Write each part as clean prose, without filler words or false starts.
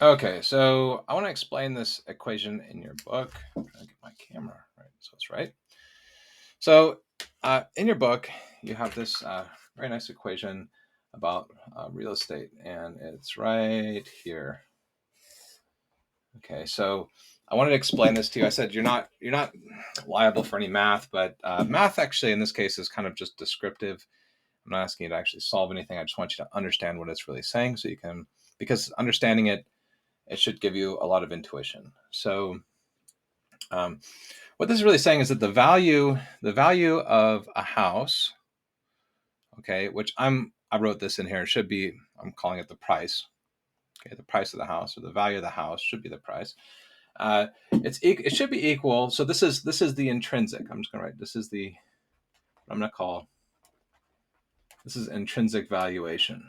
Okay, so I want to explain this equation in your book. I'm trying to get my camera right, so it's right. So in your book, you have this very nice equation about real estate, and it's right here. Okay, so I wanted to explain this to you. I said you're not liable for any math, but math actually in this case is kind of just descriptive. I'm not asking you to actually solve anything. I just want you to understand what it's really saying, so you can, because understanding it should give you a lot of intuition. So um, what this is really saying is that the value of a house, okay, which I wrote this in here, should be, I'm calling it the price. Okay, the price of the house, or the value of the house should be the price. It should be equal. So this is the intrinsic. I'm just going to write, I'm going to call this is intrinsic valuation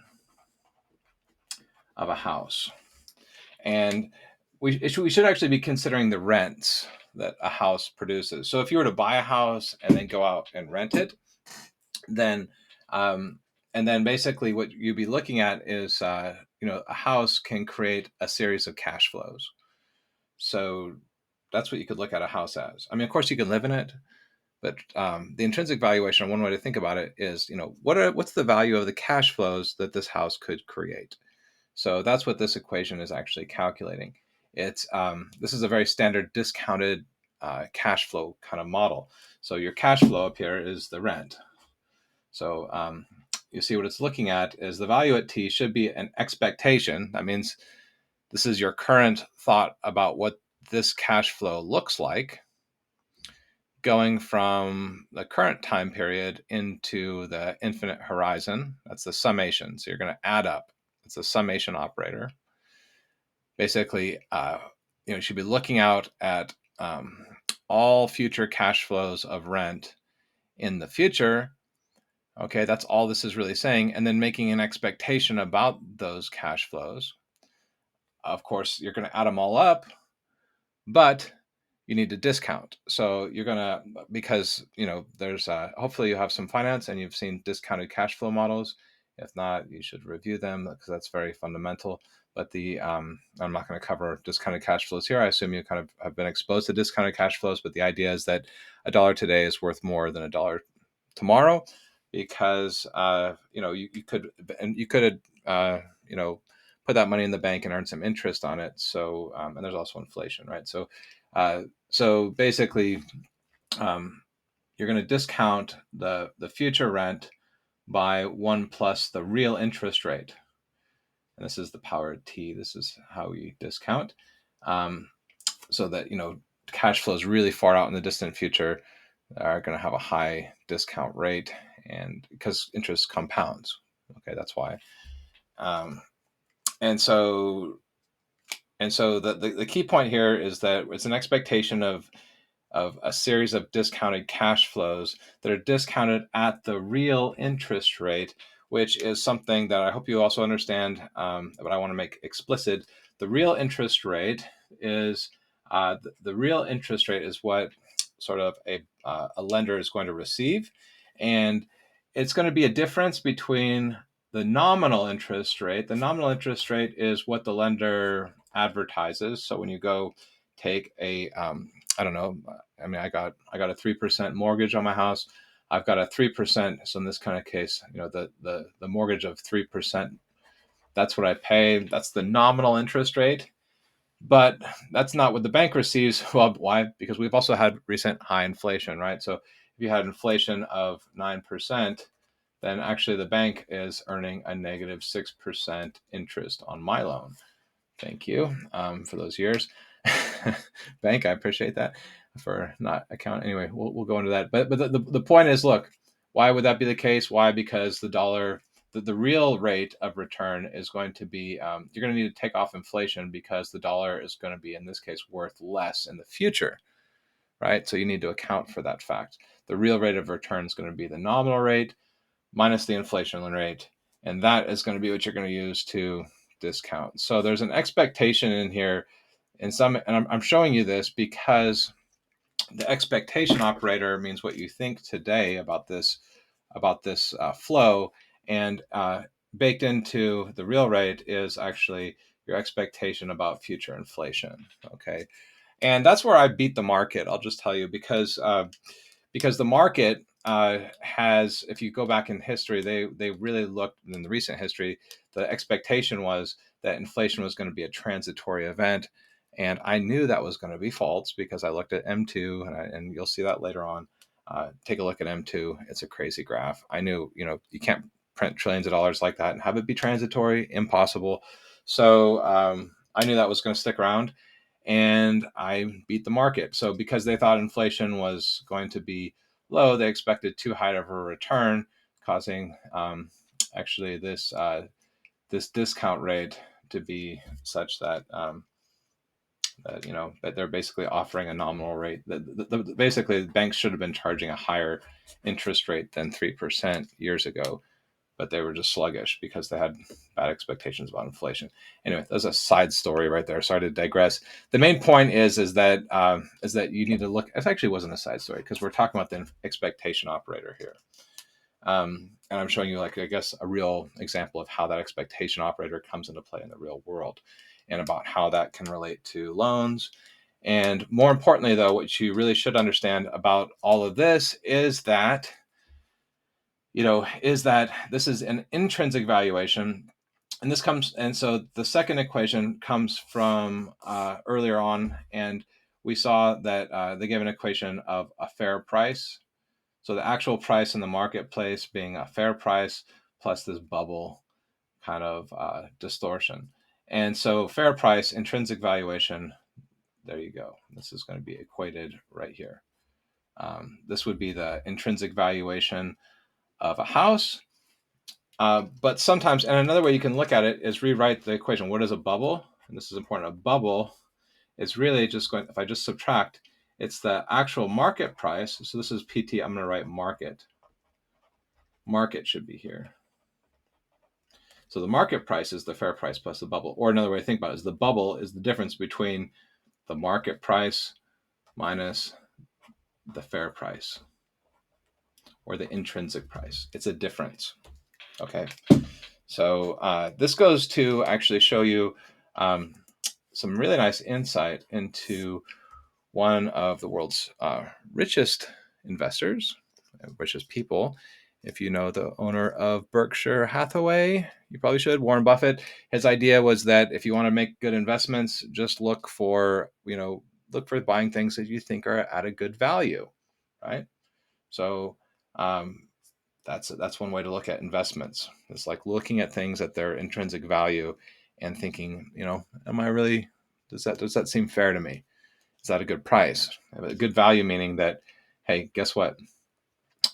of a house. And we should actually be considering the rents that a house produces. So if you were to buy a house and then go out and rent it, then and then basically what you'd be looking at is a house can create a series of cash flows. So that's what you could look at a house as. I mean, of course, you can live in it, but the intrinsic valuation, one way to think about it is, what's the value of the cash flows that this house could create? So that's what this equation is actually calculating. This is a very standard discounted cash flow kind of model. So your cash flow up here is the rent. So you see what it's looking at is the value at t should be an expectation. That means this is your current thought about what this cash flow looks like going from the current time period into the infinite horizon. That's the summation. So you're going to add up. It's a summation operator. Basically, you should be looking out at all future cash flows of rent in the future. Okay, that's all this is really saying. And then making an expectation about those cash flows. Of course, you're going to add them all up, but you need to discount. So you're going to, because, there's hopefully you have some finance and you've seen discounted cash flow models. If not, you should review them because that's very fundamental. But I'm not going to cover discounted cash flows here. I assume you kind of have been exposed to discounted cash flows, but the idea is that a dollar today is worth more than a dollar tomorrow, because you could put that money in the bank and earn some interest on it. So and there's also inflation, right? So basically, you're going to discount the future rent by 1 plus the real interest rate. And this is the power of t. This is how we discount, so that cash flows really far out in the distant future are going to have a high discount rate, and because interest compounds. Okay, that's why. Um, and so the key point here is that it's an expectation of a series of discounted cash flows that are discounted at the real interest rate, which is something that I hope you also understand, but I want to make explicit. The real interest rate is the real interest rate is what sort of a lender is going to receive, and it's going to be a difference between the nominal interest rate. The nominal interest rate is what the lender advertises. So when you go take I don't know. I mean, I got a 3% mortgage on my house. I've got a 3%. So in this kind of case, the mortgage of 3%. That's what I pay. That's the nominal interest rate. But that's not what the bank receives. Well, why? Because we've also had recent high inflation, right? So if you had inflation of 9%, then actually the bank is earning a negative 6% interest on my loan. Thank you for those years. Bank, I appreciate that for not account. Anyway, we'll go into that. But the point is, look, why would that be the case? Why? Because the dollar, the real rate of return is going to be, you're going to need to take off inflation, because the dollar is going to be, in this case, worth less in the future, right? So you need to account for that fact. The real rate of return is going to be the nominal rate minus the inflation rate, and that is going to be what you're going to use to discount. So there's an expectation in here, and I'm showing you this because the expectation operator means what you think today about this flow, and baked into the real rate is actually your expectation about future inflation. Okay. And that's where I beat the market. I'll just tell you because the market has, if you go back in history, they really looked in the recent history. The expectation was that inflation was going to be a transitory event, and I knew that was going to be false because I looked at M2, and you'll see that later on. Take a look at M2. It's a crazy graph. I knew, you can't print trillions of dollars like that and have it be transitory. Impossible. So I knew that was going to stick around, and I beat the market. So because they thought inflation was going to be low, they expected too high of a return, causing actually this discount rate to be such that that they're basically offering a nominal rate. Basically, the banks should have been charging a higher interest rate than 3% years ago, but they were just sluggish because they had bad expectations about inflation. Anyway, that's a side story right there. Sorry to digress. The main point is that you need to look. It actually wasn't a side story because we're talking about the expectation operator here, and I'm showing you, like, I guess, a real example of how that expectation operator comes into play in the real world, and about how that can relate to loans. And more importantly, though, what you really should understand about all of this is that this is an intrinsic valuation, and so the second equation comes from earlier on, and we saw that they gave an equation of a fair price, so the actual price in the marketplace being a fair price plus this bubble kind of distortion. And so fair price, intrinsic valuation, there you go, this is going to be equated right here. This would be the intrinsic valuation of a house. But sometimes, and another way you can look at it is rewrite the equation. What is a bubble? And this is important. A bubble is really just going, if I just subtract, it's the actual market price. So this is PT. I'm going to write market. Market should be here. So the market price is the fair price plus the bubble. Or another way to think about it is the bubble is the difference between the market price minus the fair price, or the intrinsic price. It's a difference. Okay. So this goes to actually show you some really nice insight into one of the world's richest investors, richest people. If you know the owner of Berkshire Hathaway, you probably should, Warren Buffett. His idea was that if you want to make good investments, just look for buying things that you think are at a good value, right? So that's one way to look at investments. It's like looking at things at their intrinsic value and thinking, am I really, does that seem fair to me? Is that a good price? A good value meaning that, hey, guess what?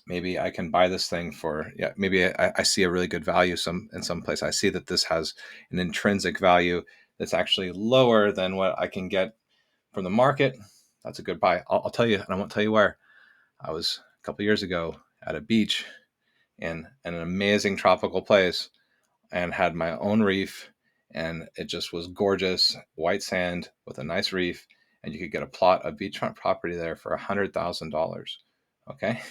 Maybe I can buy this thing for, maybe I see a really good value in some place. I see that this has an intrinsic value that's actually lower than what I can get from the market. That's a good buy. I'll tell you, and I won't tell you where. I was a couple years ago at a beach in an amazing tropical place and had my own reef, and it just was gorgeous, white sand with a nice reef, and you could get a plot of beachfront property there for $100,000. Okay.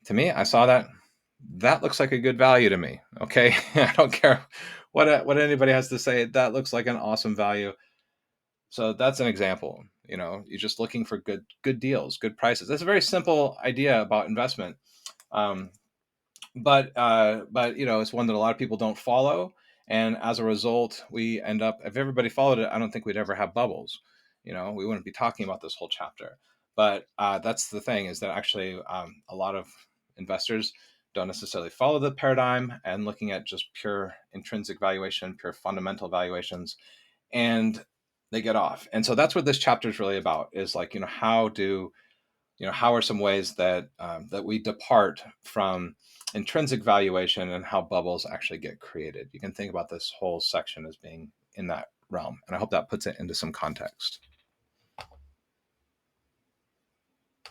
To me, I saw that looks like a good value to me. Okay. I don't care what anybody has to say. That looks like an awesome value. So that's an example. You're just looking for good deals, good prices. That's a very simple idea about investment. But it's one that a lot of people don't follow, and as a result, we end up, if everybody followed it, I don't think we'd ever have bubbles. We wouldn't be talking about this whole chapter. But that's the thing, is that actually a lot of investors don't necessarily follow the paradigm and looking at just pure intrinsic valuation, pure fundamental valuations, and they get off. And so that's what this chapter is really about, is like, how are some ways that that we depart from intrinsic valuation, and how bubbles actually get created. You can think about this whole section as being in that realm, and I hope that puts it into some context.